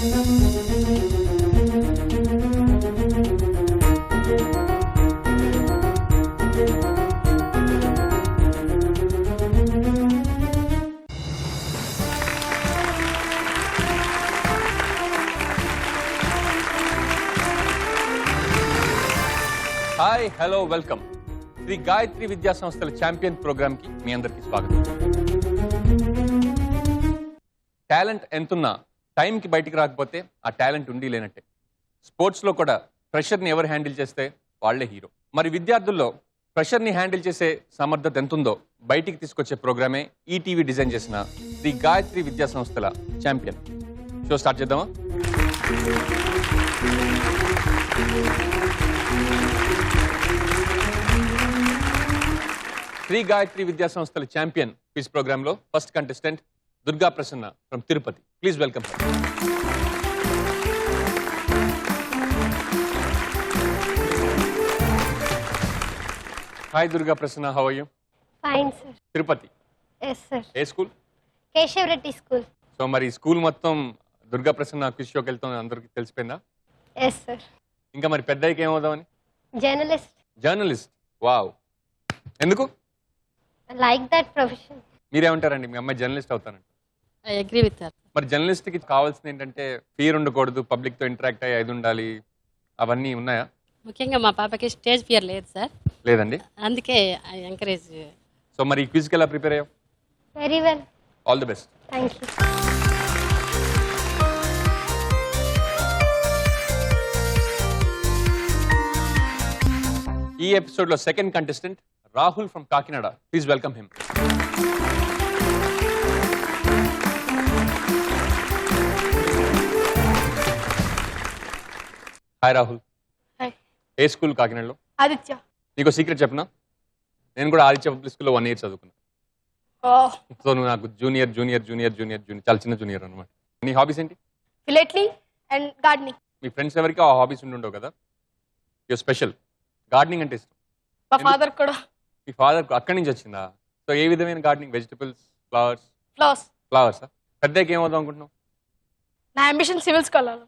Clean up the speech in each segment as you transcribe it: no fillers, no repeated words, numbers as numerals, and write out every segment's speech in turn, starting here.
Hi hello welcome Shri Gayatri విద్యా సంస్థల champion programme కి మీ అందరికీ స్వాగతం. టాలెంట్ ఎంతున్నా టైంకి బయటికి రాకపోతే ఆ టాలెంట్ ఉండి లేనట్టే. స్పోర్ట్స్లో కూడా ప్రెషర్ని ఎవరు హ్యాండిల్ చేస్తే వాళ్లే హీరో. మరి విద్యార్థుల్లో ప్రెషర్ని హ్యాండిల్ చేసే సమర్థత ఎంతుందో బయటికి తీసుకొచ్చే ప్రోగ్రామే ఈటీవీ డిజైన్ చేసిన శ్రీ గాయత్రి విద్యా సంస్థల ఛాంపియన్. షో స్టార్ట్ చేద్దామా? శ్రీ గాయత్రి విద్యా సంస్థల ఛాంపియన్ క్విజ్ ప్రోగ్రామ్ లో first contestant Durga Prasanna from Tirupati. Please welcome her. Hi Durga Prasanna, how are you? Fine sir. Tirupati? Yes sir. ఏ school? Keshav Reddy school. So మరి స్కూల్ మొత్తం దుర్గా ప్రసన్న క్విజ్ షోకి వెళ్తాం అందరికి తెలిసిపోయిందా? Yes sir. ఇంకా మరి పెద్దకి ఏమవుదామని? జర్నలిస్ట్. జర్నలిస్ట్? వావ్. ఎందుకు? Like that profession. మీరేమంటారండి? మీ అమ్మాయి జర్నలిస్ట్ అవుతానండి. I agree with her. మరి జర్నలిస్ట్ కి కావాల్సింది ఏంటంటే ఫియర్ ఉండకూడదు, పబ్లిక్ తో ఇంటరాక్ట్ అయ్యి అది ఉండాలి, అవన్నీ ఉన్నాయా? ముఖ్యంగా మా పాపకి స్టేజ్ ఫియర్ లేదు సార్. లేదండి. అందుకే ఐ ఎంకరేజ్. సో మరి ఈ క్విజ్కి ఎలా ప్రిపేర్ అయ్యావు? Very well. All the best. Thank you. ఈ ఎపిసోడ్ లో second contestant Rahul from Kakinada. Please welcome him. Hi Rahul. Hi. A school కాకినాడలో? ఆదిత్య. నీకు సీక్రెట్ చెప్పనా? నేను కూడా ఆదిత్య పబ్లిక్ స్కూల్లో 1 year చదువుకున్నా. సో నువ్వు నాకు junior junior junior junior junior చాలా చిన్న జూనియర్ అనమాట. నీ హాబీస్ ఏంటి? ఫిలెట్లీ అండ్ గార్డెనింగ్. మీ ఫ్రెండ్స్ ఎవరికి ఆ హాబీస్ ఉండవు కదా? Your special. గార్డెనింగ్ అంటే ఇష్టం. మా ఫాదర్ కూడా. మీ ఫాదర్ అక్కడి నుంచి వచ్చిందా? సో ఏ విధమైన గార్డెనింగ్? Vegetables, flowers? ఫ్లవర్సా? పెద్దకి ఏమవుదాం అనుకుంటున్నావు? నా ambition civil scholar.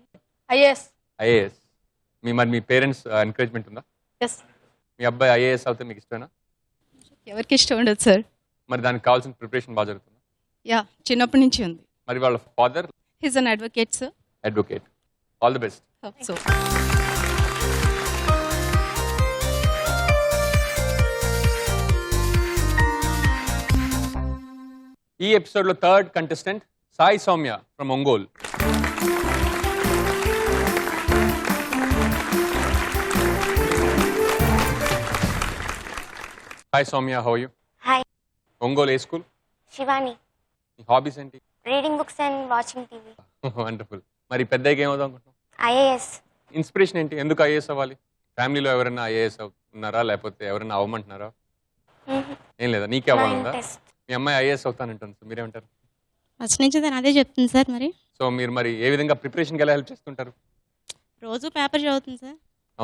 IAS. IAS. మరి మీ పేరెంట్స్ ఎంకరేజ్మెంట్ ఉందా? ఎస్. మీ అబ్బాయి ఐఏఎస్ అవుతే మీకు ఇష్టమేనా? ఎవరికి ఇష్టం ఉండదు సార్. మరి దానికి కావాల్సిన ప్రిపరేషన్ బాగా జరుగుతుందా? యా, చిన్నప్పటి నుంచి ఉంది. మరి వాళ్ళ father? His an advocate sir. Advocate. All the best. So ఈ ఎపిసోడ్ లో third contestant Sai Soumya from Ongole. Hi Soumya, how are you? Hi. Ongole ఏ స్కూల్? శివాని. నీ హాబీస్ ఏంటి? Reading books and watching TV. Wonderful. మరి పెద్దగా ఏమవుదాం అనుకుంటున్నావు? ఐఏఎస్. ఇన్స్పిరేషన్ ఏంటి? ఎందుకు ఐఏఎస్ అవ్వాలి? ఫ్యామిలీలో ఎవరైనా ఐఏఎస్ ఉన్నారా, లేకపోతే ఎవరైనా అవ్వమంటున్నారా? ఏం లేదా, నీకే అవ్వాలన్నా? మీ అమ్మాయి ఐఏఎస్ అవుతానంటుంది. సో మీరేమంటారు? ఫస్ట్ నుంచి తను అదే చెప్తుంది సార్. మరి సో మీరు మరి ఏ విధంగా ప్రిపరేషన్కి ఎలా హెల్ప్ చేస్తుంటారు? రోజు పేపర్ చదువుతుంది సార్.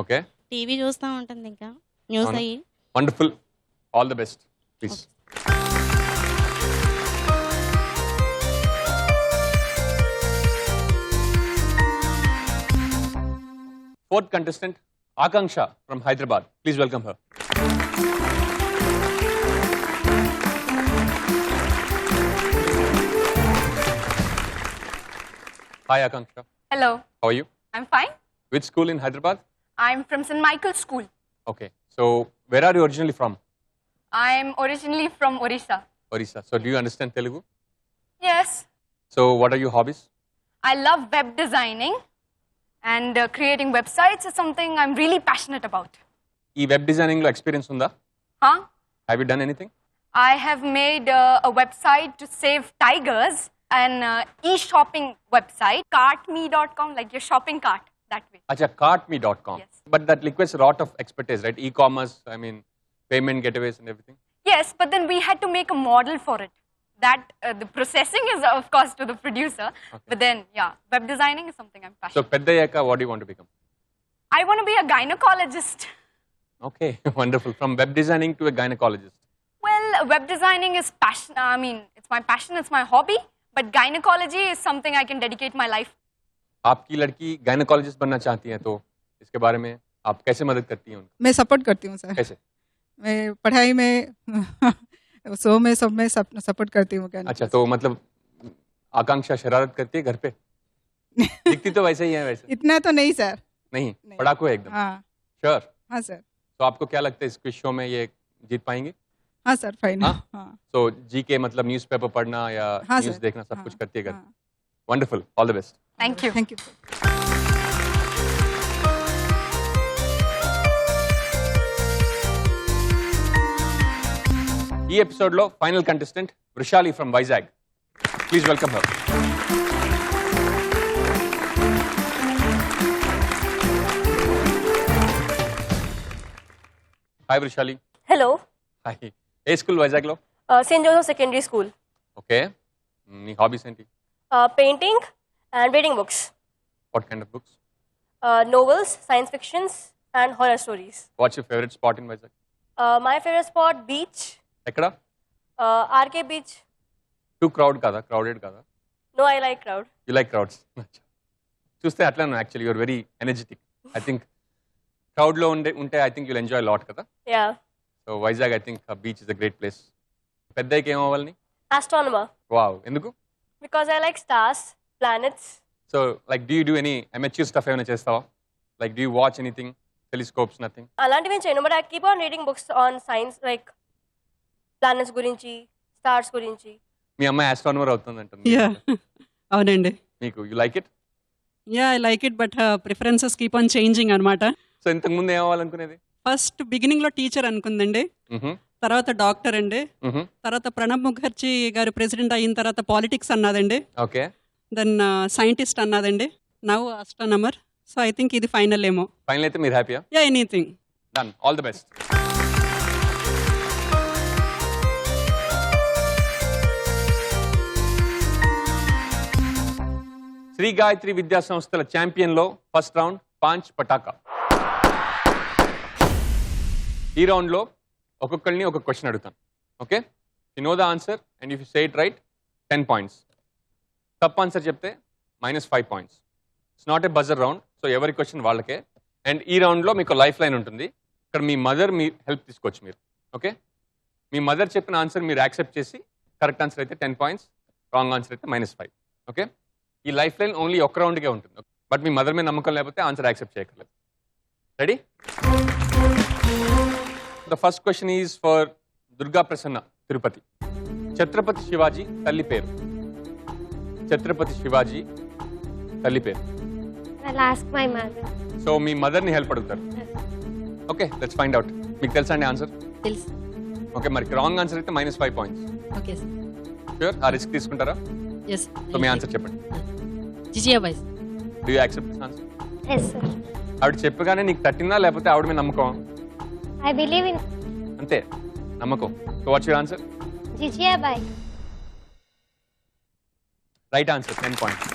ఓకే. టీవీ చూస్తూ ఉంటుంది, ఇంకా న్యూస్ అయ్యి. Wonderful. All the best. Please. Fourth contestant Akanksha from Hyderabad. Please welcome her. Hi Akanksha. Hello. How are you? I'm fine. Which school in Hyderabad? I'm from St. Michael's School. Okay. So where are you originally from? I'm originally from Orissa. Orissa. So do you understand Telugu? Yes. So what are your hobbies? I love web designing and creating websites is something I'm really passionate about. ఈ web designing లో experience ఉందా? Huh? Have you done anything? I have made a website to save tigers, an e-shopping website, cartme.com, like your shopping cart, that way. Acha, cartme.com. Yes. But that requires a lot of expertise, right? E-commerce, I mean, payment gateways and everything. Yes, but then we had to make a model for it. That the processing is, of course, to the producer. Okay. But then, yeah, web designing is something I'm passionate So peddayaka, what do you want to become? I want to be a gynecologist. Okay, wonderful. From web designing to a gynecologist. Well, web designing is passion. I mean, it's my passion, it's my hobby. But gynecology is something I can dedicate my life. आपकी लड़की gynaecologist बनना चाहती है तो इसके बारे में आप कैसे मदद करती हैं उनको? मैं सपोर्ट करती हूँ सर। कैसे? मैं पढ़ाई में शो में सब में सपोर्ट करती हूँ। अच्छा, तो मतलब आकांक्षा शरारत करती है घर पे? दिखती तो वैसे ही है वैसे। इतना तो नहीं सर। नहीं, नहीं। पढ़ाकू है एकदम। हाँ श्योर? हाँ सर। तो आपको क्या लगता है इस क्विज शो में ये जीत पाएंगे? हाँ सर फाइन। हाँ? हाँ तो जी के मतलब न्यूज़पेपर पढ़ना या हाँ न्यूज़ सर। देखना सब हाँ, कुछ करती है घर? हाँ। Wonderful, all the best. Thank you. Thank you. ఈ ఎపిసోడ్లో final contestant Vrushali from Vizag. Please welcome her. Hi Vrushali. Hello, hi. A school వైజాగ్లో? St. Joseph Secondary School. Okay. నీ హాబీస్ ఏంటి? Painting and reading books, what kind of books? novels, science fictions, and horror stories. Watts your favourite spot in Vizag? My favorite spot, beach, ఎక్కడ? RK Beach. Two crowded కాదా? No, I like crowd. You like crowds. చూస్తే అట్లానే actually you're very energetic. I think క్రౌడ్లో ఉంటే I think you'll enjoy lot కదా. Yeah. So Vizag I think beach is a great place. పెద్దకి ఏమవ్వాలని? Astronomer, wow, ఎందుకు? because I like stars, planets. So like do you do any amateur stuff ఏమైనా చేస్తావా? Like do you watch anything? Telescopes? Nothing? అలాంటివి చేయను, but I keep on reading books on science, like planets గురించి, stars గురించి. మీ అమ్మాయి astronomer అవుతుందంటుంది. Yeah. అవునండి. మీకు you like it? I like it, but preferences keep on changing అనమాట. So ఇంతకు ముందు ఏమవ్వాలనుకునేది? ఫస్ట్ బిగినింగ్ లో టీచర్ అనుకుందండి, తర్వాత డాక్టర్ అండి, తర్వాత ప్రణబ్ ముఖర్జీ గారు ప్రెసిడెంట్ అయిన తర్వాత పాలిటిక్స్ అన్నదండి, ఓకే. దెన్ సైంటిస్ట్ అన్నదండి, now astronomer. So I think ఇది ఫైనల్ ఏమో. ఫైనల్ అయితే మీరు హ్యాపీయా? Yeah, anything. Done, all the best. Shri Gayatri విద్యా సంస్థల ఛాంపియన్లో ఫస్ట్ రౌండ్ 5 పటాకా. ఈ రౌండ్లో ఒక్కొక్కరిని ఒక క్వశ్చన్ అడుగుతాను. Okay, you know the answer and if you say it right 10 points. తప్పు ఆన్సర్ చెప్తే -5 points. It's not a buzzer round, so ఎవరి క్వశ్చన్ వాళ్ళకే. అండ్ ఈ రౌండ్లో మీకు లైఫ్ లైన్ ఉంటుంది. ఇక్కడ మీ మదర్ మీ హెల్ప్ తీసుకోవచ్చు మీరు. ఓకే, మీ మదర్ చెప్పిన ఆన్సర్ మీరు యాక్సెప్ట్ చేసి కరెక్ట్ ఆన్సర్ అయితే 10 పాయింట్స్, రాంగ్ ఆన్సర్ అయితే -5. ఓకే, ఈ లైఫ్ లైన్ ఓన్లీ ఒక రౌండ్కే ఉంటుంది. బట్ మీ మదర్ మీద నమ్మకం లేకపోతే ఆన్సర్ యాక్సెప్ట్ చేయక్కర్లేదు. Ready? The first question is for Durga Prasanna, Tirupati. Chhatrapati Shivaji తల్లి పేరు. ఛత్రపతి శివాజీ తల్లి పేరు. I'll ask my mother. So మీ మదర్ని హెల్ప్ అడుగుతారు. Okay, let's find out. మీకు తెలుసా అండి ఆన్సర్? తెలుసు. ఓకే, మరి రాంగ్ ఆన్సర్ అయితే -5 పాయింట్స్. Okay sir. ష్యూర్? ఆ రిస్క్ తీసుకుంటారా? ఎస్. సో మీ ఆన్సర్ చెప్పండి. Jijabai. Do you accept this answer? Yes, sir. ఆవిడ చెప్పగానే నీకు తట్టిందా లేకపోతే ఆవిడ మీద నమ్మకం? I believe in అంతే, నమ్మకం. So what's your answer? Jijiabai. Right answer, 10 points.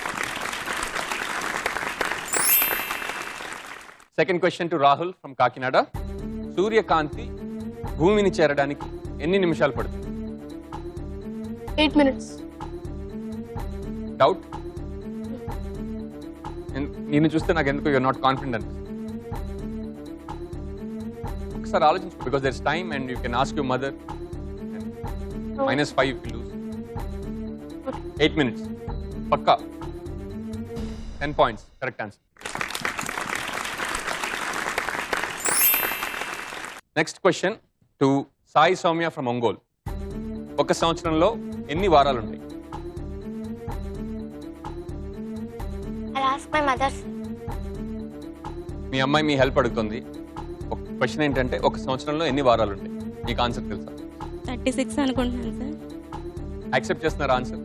Second question to Rahul from Kakinada. సూర్యకాంతి భూమిని చేరడానికి ఎన్ని నిమిషాలు పడుతుంది? 8 minutes. డౌట్? నిన్ను చూస్తే నాకు ఎందుకు యూఆర్ నాట్ కాన్ఫిడెంట్ అనిపిస్తుంది. ఒకసారి ఆలోచించు, because there is time and you can ask your mother. -5 if you lose. 8 minutes. పక్కా 10 points. Correct answer. Next question to Sai Soumya from Ongole. ఒక సంవత్సరంలో ఎన్ని వారాలు ఉంటాయి? I'll ask my mother. మీ అమ్మాయి మీ హెల్ప్ అడుగుతుంది. ఒక క్వశ్చన్ ఏంటంటే ఒక సంవత్సరంలో ఎన్ని వారాలు ఉంటాయి? మీకు ఆన్సర్ తెలుసా? 36 అనుకుంటున్నాను సార్. యాక్సెప్ట్ చేస్తున్నారా ఆన్సర్?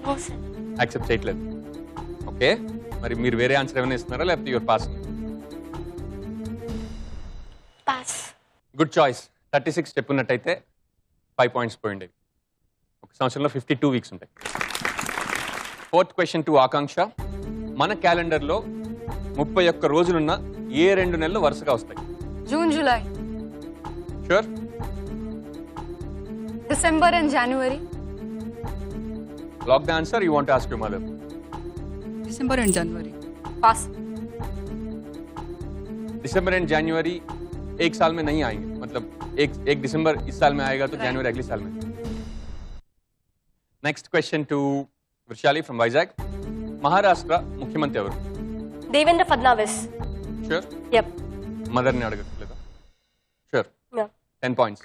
No, sir. యాక్సెప్ట్ చేయట్లేదు. ఓకే, మరి మీరు వేరే ఆన్సర్ ఏమైనా ఇస్తున్నారా లేకపోతే your pass? Pass. Good choice. 36 చెప్పున్నట్టయితే 5 పాయింట్స్ పోయిండేవి. ఒక సంవత్సరంలో 52 వీక్స్ ఉంటాయి. Fourth question to Akanksha. మన క్యాలెండర్లో 31 రోజులున్న ఏ 2 నెలలు వరుసగా వస్తాయి? June, July, sure? December and January. Lock the answer. You want ask your mother? December and January. Pass. December and January एक साल में नहीं आएंगे, मतलब एक दिसंबर इस साल में आएगा तो जनवरी अगले साल में. Next question to Vrushali from Vizag. Maharashtra मुख्यमंत्री ఎవరు? Devendra Fadnavis. ష్యూర్? Yep. మదర్ని అడగట్లేదా? Sure. Yeah. 10 points.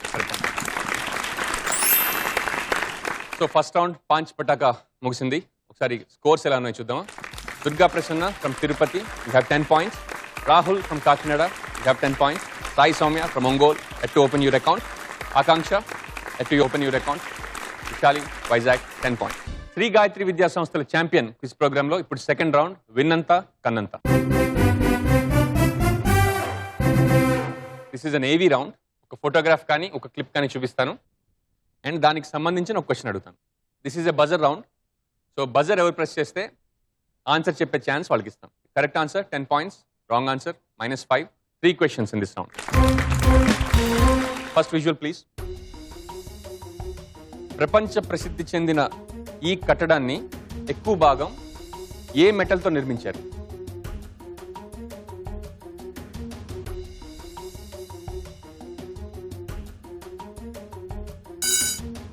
So first round Paanch Pataka ముగిసింది. ఒకసారి స్కోర్స్ ఎలా ఉన్నాయో చూద్దామా. Durga Prasanna from Tirupati, you have 10 points. Rahul from Kakinada, you have 10 points. Sai Soumya from Ongole, yet to open your account. Akanksha, yet to open your account. Vishali, Vizag 10 points. Shri Gayatri విద్యా సంస్థల champion quiz programme లో ఇప్పుడు సెకండ్ రౌండ్ విన్నంత కన్నంత. దిస్ ఈజ్ అన్ ఏవీ రౌండ్. ఒక ఫోటోగ్రాఫ్ కానీ ఒక క్లిప్ కానీ చూపిస్తాను అండ్ దానికి సంబంధించిన ఒక క్వశ్చన్ అడుగుతాను. This is a buzzer round. So buzzer ఎవరు ప్రెస్ చేస్తే ఆన్సర్ చెప్పే ఛాన్స్ వాళ్ళకి ఇస్తాం. Correct answer 10 points, wrong answer -5. 3 questions in this round. First visual please. ప్రపంచ ప్రసిద్ధి చెందిన ఈ కట్టడాన్ని ఎక్కువ భాగం ఏ మెటల్తో నిర్మించారు?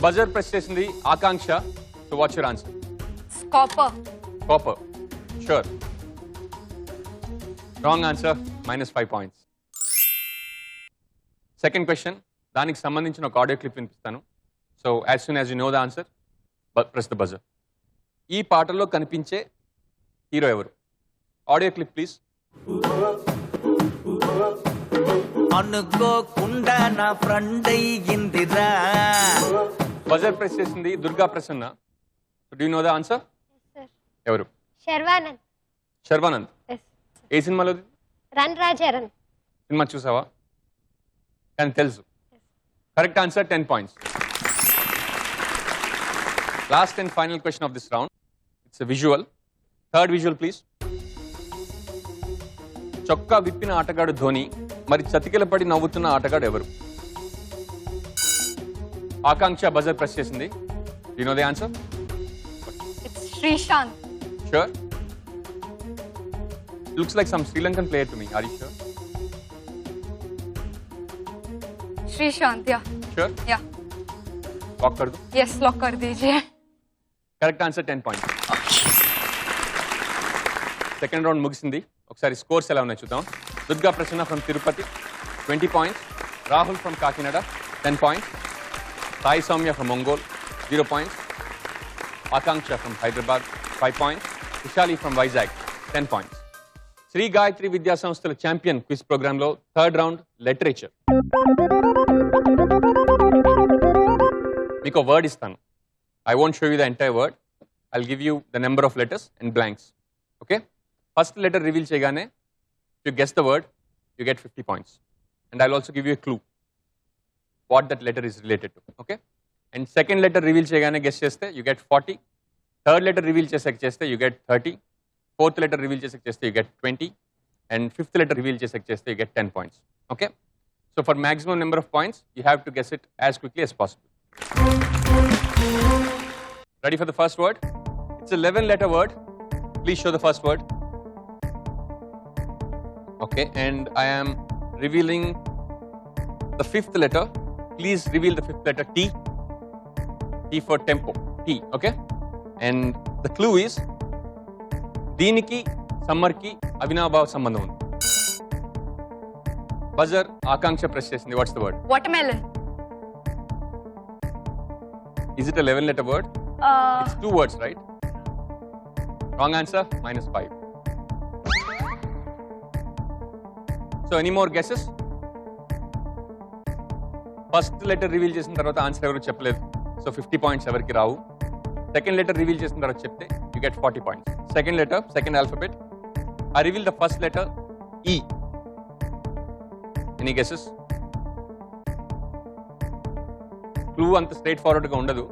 బజర్ ప్రెస్ చేసింది Akanksha. So what's your answer? Copper. Copper. Sure. Wrong answer -5 points. Second question, దానికి సంబంధించిన ఒక ఆడియో క్లిప్ వినిపిస్తాను. So as soon as you know the answer press the buzzer. ఈ పాటలో కనిపించే హీరో ఎవరు? Audio clip please. అనుకోకుండా నా ఫ్రెండ్ అయ్యిందిరా. బజర్ ప్రెస్ చేసింది Durga Prasanna. So do you know the answer? ఎవరు? శర్వానంద్. శర్వానంద్. ఏ సినిమాలో? రన్ రాజారన్. సినిమా చూసావా? కానీ తెలుసు. Correct answer 10 points. Last and final question of this round. It's a visual. Third visual please. చొక్కా విప్పిన ఆటగాడు ధోని, మరి చతికిల పడి నవ్వుతున్న ఆటగాడు ఎవరు? ఆకాంక్ష బజర్ ప్రెస్ చేసింది. You know the answer? It's Srishant. Sure? Looks like some Sri Lankan player to me. Are you sure? Srishant, yeah. Sure? Yeah. Lock कर दो. Yes, lock कर दीजिए. Correct answer 10 points. Second round ముగిసింది. ఒకసారి scores ఎలా ఉన్నాయో చూద్దాం. Durga Prasanna from Tirupati 20 points. Rahul from Kakinada 10 points. Sai Soumya from Ongole 0 points. Akanksha from Hyderabad 5 points. Vishali from Vizag 10 points. Shri Gayatri విద్యా సంస్థల ఛాంపియన్ క్విజ్ ప్రోగ్రామ్ లో థర్డ్ రౌండ్ లిటరేచర్. మీకు వర్డ్ ఇస్తాను. I won't show you the entire word. I'll give you the number of letters and blanks. Okay? First letter reveal cheyagane, if you guess the word, you get 50 points. And I'll also give you a clue what that letter is related to. Okay? And second letter reveal cheyagane guess cheste, you get 40. Third letter reveal cheste, you get 30. Fourth letter reveal cheste, you get 20. And fifth letter reveal cheste, you get 10 points. Okay? So for maximum number of points, you have to guess it as quickly as possible. Ready for the first word? It's a 11-letter word. Please show the first word. Okay, and I am revealing the fifth letter. Please reveal the fifth letter, T. T for tempo. T, okay? And the clue is, దీనికి సమ్మర్కి అవినాభావ సంబంధం ఉంది. Buzzer ఆకాంక్ష press చేసింది. What's the word? Watermelon. Is it a 11-letter word? It's 2 words, right? Wrong answer, -5. So any more guesses? First letter reveal చేసిన తర్వాత answer ఎవరు చెప్పలేదు. సో 50 points ఎవరికి రావు. సెకండ్ లెటర్ రివీల్ చేసిన తర్వాత చెప్తే you get 40 points. Second letter, second alphabet. I reveal the first letter, E. Any guesses? Clue అంత straight ఫార్వర్డ్గా ఉండదు.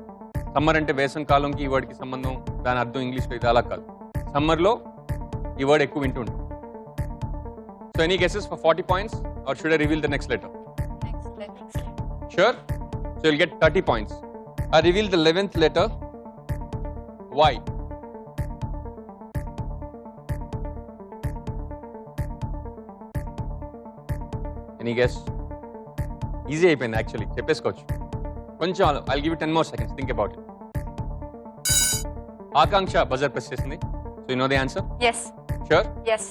సమ్మర్ అంటే వేసం కాలంకి ఈ వర్డ్కి సంబంధం, దాని అర్థం ఇంగ్లీష్లో ఇది అలా కాదు. సమ్మర్లో ఈ వర్డ్ ఎక్కువ వింటూ ఉంటుంది. So any guesses for 40 points or should I reveal the next letter? Sure? So you'll get 30 points. I reveal the 11th letter, Y. Any guess? Easy అయిపోయింది యాక్చువల్లీ, చెప్పేసుకోవచ్చు. కొంచెం I give 10 more seconds, think about it. Akanksha buzzer press చేసింది. So you know the answer? Yes. Sure? Yes.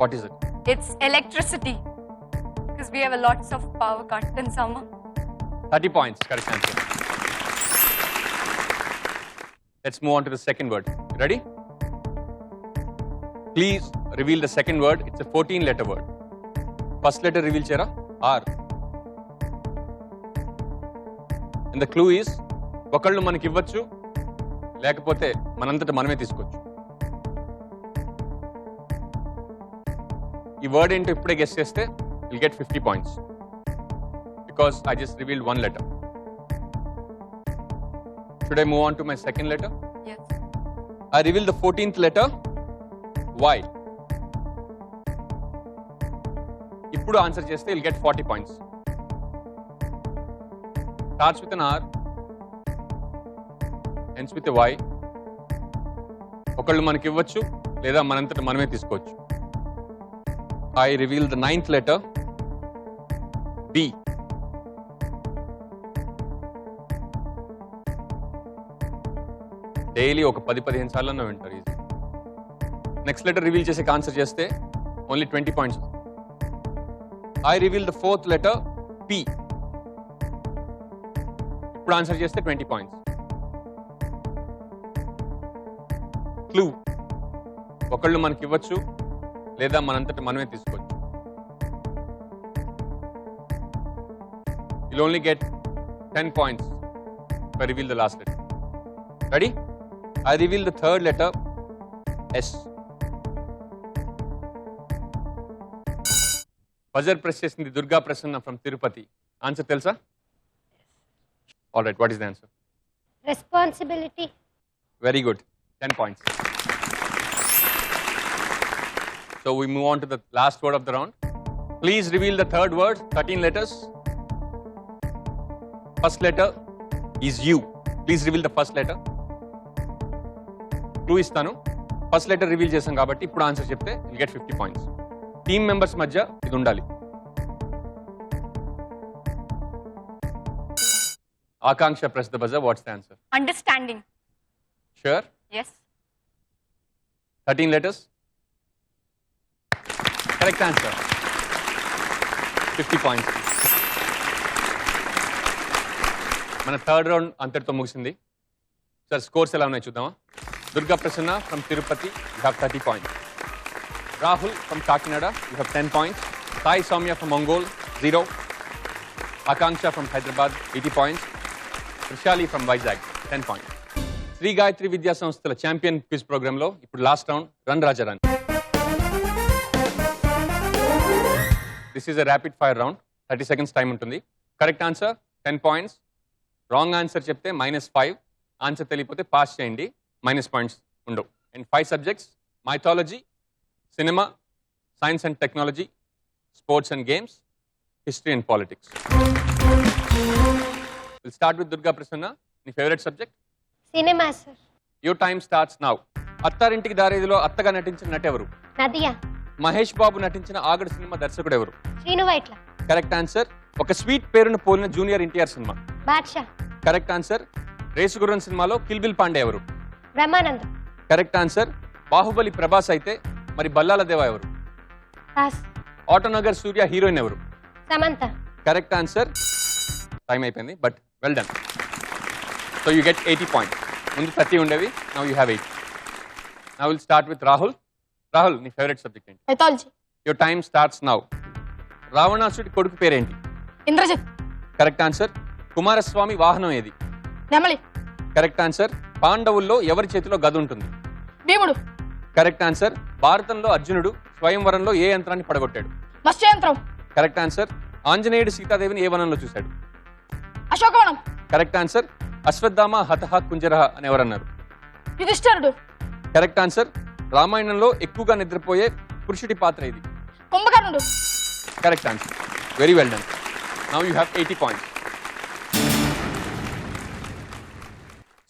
What is it? It's electricity. Because we have a lots of power cut in summer. 30 points, correct answer. Let's move on to the second word. Ready? Please reveal the second word. It's a 14-letter word. First letter reveal chera R. And the clue is ఒకళ్ళు మనకి ఇవ్వచ్చు, లేకపోతే మనంతట మనమే తీసుకోవచ్చు. ఈ word ఏంటో ఇప్పుడే గెస్ చేస్తే you'll get 50 points. Because I just revealed one letter. Should I move on to my second letter? Yes. I reveal the 14th letter. Y. ఇప్పుడు ఆన్సర్ చేస్తే you'll get 40 points. Starts with an R. Ends with a Y. ఒకళ్ళు మనకి ఇవ్వచ్చు, లేదా మనంతట మనమే తీసుకోవచ్చు. I reveal the 9th letter. B. Daily ఒక 10-15 సార్లు వింటారు ఈజీ. నెక్స్ట్ లెటర్ రివీల్ చేసే ఆన్సర్ చేస్తే only 20 points. I reveal the 4th letter P. ఇప్పుడు ఆన్సర్ చేస్తే 20 పాయింట్స్. క్లూ ఒకళ్ళు మనకి ఇవ్వచ్చు, లేదా మనంతట మనమే తీసుకోవచ్చు. You'll only get 10 points if I reveal the last letter. Ready? I reveal the 3rd letter S. Buzzer press చేసింది Durga Prasanna from Tirupati. Answer తెలుసా? All right, what is the answer? Responsibility. Very good. 10 points. So we move on to the last word of the round. Please reveal the third word, 13 letters. First letter is U. Please reveal the first letter. Clue ఇస్తాను. First letter reveal చేసాం కాబట్టి ఇప్పుడు answer చెప్తే you'll get 50 points. Team members మధ్య ఇది ఉండాలి. ఆకాంక్ష press the buzzer. What's the answer? Understanding. Sure? Yes. 13 letters? Correct answer. 50 points. మన third round అంతటితో ముగిసింది. సార్ స్కోర్స్ ఎలా ఉన్నాయి చూద్దామా? Durga Prasanna from Tirupati, you have 30 points. Rahul from Kakinada, you have 10 points. Sai Soumya from Ongole, 0. Akanksha from Hyderabad, 80 points. Trishali from Vizag, 10 points. Sri Gayatri విద్యా సంస్థల ఛాంపియన్ క్విజ్ ప్రోగ్రాంలో ఇప్పుడు last round run Raja run. This is a rapid fire round. 30 seconds time ఉంటుంది. Correct answer 10 points. Wrong answer చెప్తే -5. ఆన్సర్ తెలియకపోతే pass చేయండి, minus points ఉండవు. And 5 subjects: mythology, cinema, science and technology, sports and games, history and politics. Will start with Durga Prasanna. నీ favourite subject? Cinema sir. Your time starts now. అత్తారింటికి దారేదిలో అత్తగా నటించిన నటి ఎవరు? నదియా. మహేష్ బాబు నటించిన ఆగడు సినిమా దర్శకుడు ఎవరు? శ్రీను వైట్ల. Correct answer. ఒక స్వీట్ పేరును పోలిన junior NTR cinema? Baadshah. Correct answer. Race Gurram సినిమాలో కిల్బిల్ పాండే ఎవరు? బ్రహ్మానందం. Correct answer. బాహుబలి ప్రభాస్ అయితే మరి బల్లాల దేవా ఎవరు? పాస్. ఆటోనగర్ సూర్య హీరోయిన్ ఎవరు? సమంత. Correct answer. టైం అయిపోయింది, but well done. So you get 80 points. ముందు 30 ఉండేవి, now you have 80. Now will start with Rahul. Rahul, నీ ఫేవరెట్ సబ్జెక్ట్ ఏంటి? Mythology. Your time starts now. రావణాసుడి కొడుకు పేరేంటి? ఇంద్రజిత్. Correct answer. కుమారస్వామి వాహనం ఏది? నెమలి. Correct answer. పాండవుల్లో ఎవరి చేతిలో గద ఉంటుంది? భీముడు. Correct answer. భారతంలో అర్జునుడు స్వయంవరంలో ఏ యంత్రాన్ని పడగొట్టాడు? మత్స్యయంత్రం. Correct answer. ఆంజనేయుడు సీతాదేవిని ఏ వనంలో చూశాడు? అశోకవనం. Correct answer. అశ్వత్థామ హతహ కుంజరహ అని ఎవరన్నారు? యుధిష్ఠిరుడు. Correct answer. రామాయణంలో ఎక్కువగా నిద్రపోయే పురుషుడి పాత్ర ఇది? కుంభకర్ణుడు. Correct answer. Very well done. Now you have 80 points.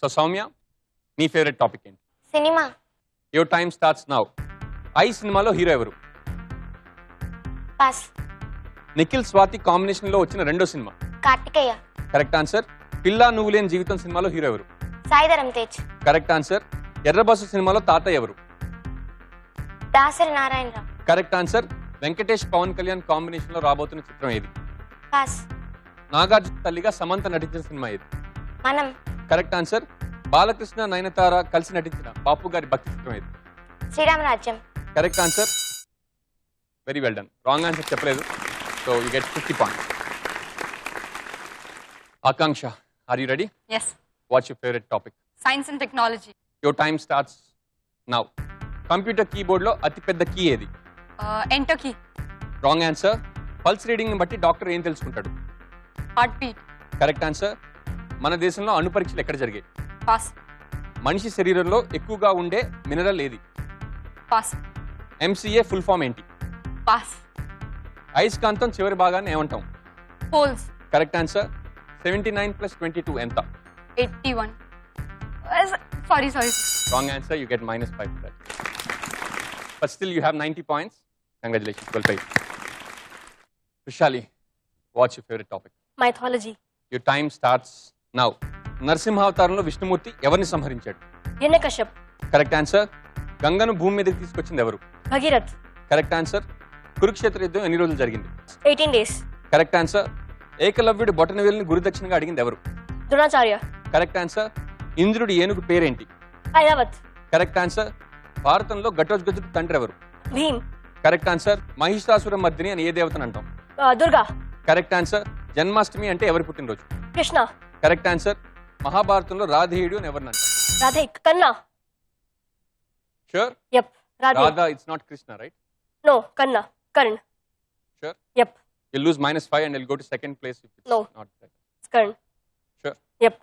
So Soumya, నీ ఫేవరెట్ టాపిక్ ఏంటి? Cinema. Your time starts now. I సినిమాలో హీరో ఎవరు? పాస్. నిఖిల్ స్వాతి కాంబినేషన్ లో వచ్చిన రెండో సినిమా. కార్తికేయ. Correct answer. పిల్లా నువ్వు లేని జీవితం సినిమాలో హీరో ఎవరు? సాయిధరం తేజ్. Correct answer. ఎర్రబస్సు సినిమాలో తాతయ్య ఎవరు? Dasari Narayana Rao. Correct answer. Venkatesh Pawan Kalyan combination లో రాబోతున్న చిత్రం ఏది? పాస్. నాగార్జున తల్లిగా సమంత నటించిన సినిమా ఏది? మనం. Correct answer. బాలకృష్ణ నయనతార కలిసి నటించిన బాపు గారి భక్తి చిత్రం ఏది? Sri Rama Rajyam. Correct answer. Very well done. Wrong answer చెప్పలేదు. So you get 50 points. Akanksha, are you ready? Yes. What's your favourite topic? Science and technology. Your time starts now. Computer keyboard లో అతిపెద్ద కీ ఏది? Enter key. Wrong answer. Pulse reading ని బట్టి doctor ఏం తెలుసుకుంటాడు? Heartbeat. Correct answer. మన దేశంలో అణు పరీక్షలు ఎక్కడ జరిగాయి? Pass. మనిషి శరీరంలో ఎక్కువగా ఉండే మినరల్ ఏది? Pass. MCA ఫుల్ ఫామ్ ఏంటి? Pass. అయస్కాంతం చివరి భాగాన్ని ఏమంటాం? Poles. Correct answer. 79 + 22 ఎంత? 81. Sorry. Wrong answer. You get -5 for that. But still you have 90 points. Congratulations. Well played. Vishali, what's your favorite topic? Mythology. Your time starts now. నరసింహావతారంలో విష్ణుమూర్తి ఎవరిని సంహరించాడు? Hiranyakashyap. Correct answer. గంగను భూమి మీదకి తీసుకొచ్చింది ఎవరు? భగీరథ్. Correct answer. కురుక్షేత్ర యుద్ధం ఎన్ని రోజులు జరిగింది? 18 days. Correct answer. ఏకలవ్యుడు బొటనవేలుని గురుదక్షిణగా అడిగింది ఎవరు? ద్రోణాచార్య. Correct answer. ఇంద్రుడి ఏనుగు పేరేంటి? ఐరావత్. Correct answer. భారతంలో ఘటోత్కచుడి తండ్రి ఎవరు? భీమ్. Correct answer. మహిషాసుర మర్దిని అని ఏ దేవతను అంటాం? దుర్గా. Correct answer. జన్మాష్టమి అంటే ఎవరి పుట్టినరోజు? కృష్ణ. Correct answer. మహాభారతంలో రాధేయుడు అని ఎవరిని అంటాం? Radhe. Kanna. Sure? Yep. Radhe. Radha, it's not Krishna, right? No, Kanna. Karn. Sure? Yep. You'll lose -5 and you'll go to second place if it's No. not that. It's Kern. Sure. Yep.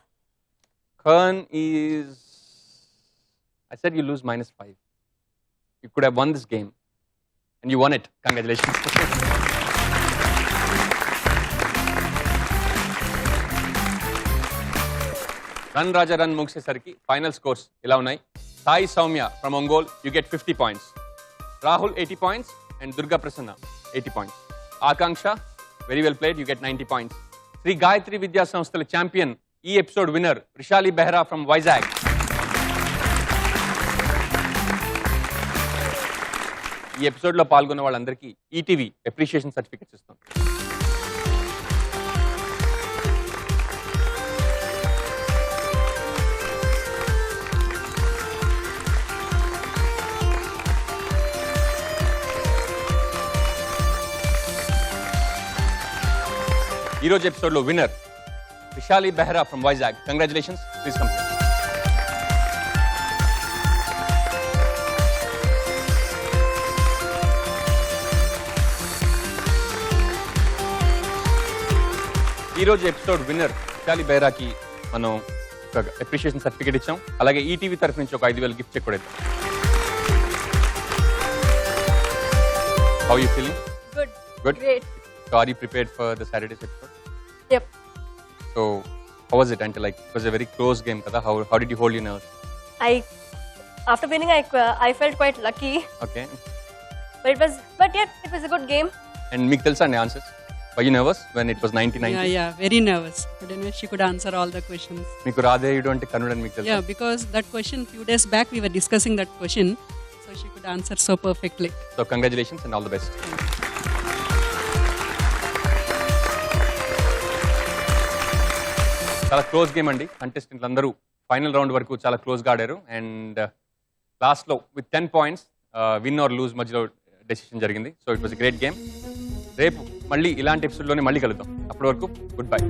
Kern is... I said you lose -5. You could have won this game. And you won it. Congratulations. Run Raja Run ముగిసేసరికి final scores ఇలా ఉన్నాయి. Sai Soumya from Ongole, you get 50 points. Rahul 80 points and Durga Prasanna 80 points. Akanksha, very well played, you get 90 points. Shri Gayatri విద్యా సంస్థల champion, ఈ episode winner Rishali Behera from Vizag. ఈ episode లో పాల్గొన్న వాళ్ళందరికీ ఈటీవీ అప్రిషియేషన్ సర్టిఫికెట్స్ ఇస్తాం. ఈ రోజు ఎపిసోడ్ లో winner Rishali Behera from Vizag. Congratulations. Please come. ఈ రోజు ఎపిసోడ్ విన్నర్ రిషాలి బెహ్రాకి మనం ఒక అప్రిషియేషన్ సర్టిఫికేట్ ఇచ్చాం. అలాగే ఈటీవీ తరఫు నుంచి ఒక 5,000 గిఫ్ట్ చెక్ కూడా ఇద్దాం. How you feeling? Good. Good. Great. So are you prepared for the Saturday's episode? Yep. So how was it? Until like it was a very close game, kada? How did you hold your nerves? After winning, I felt quite lucky. Okay. But yet it was a good game. And మీకు తెలుసా అండి answers? Were you nervous when it was 90-90? Yeah, very nervous. But anyway, she could answer all the questions. మీకు రాధేయుడు అంటే కన్నుడు అని మీకు తెలుసా? Yeah, because that question, few days back, we were discussing that question. So she could answer so perfectly. So congratulations and all the best. చాలా close game అండి. కంటెస్టెంట్లు అందరూ final round వరకు చాలా క్లోజ్గా ఆడారు. అండ్ లాస్ట్లో with 10 points win or lose మధ్యలో decision జరిగింది. So it was great game. రేపు మళ్ళీ ఇలాంటి ఎపిసోడ్లోనే మళ్ళీ కలుద్దాం. అప్పటి వరకు గుడ్ బై.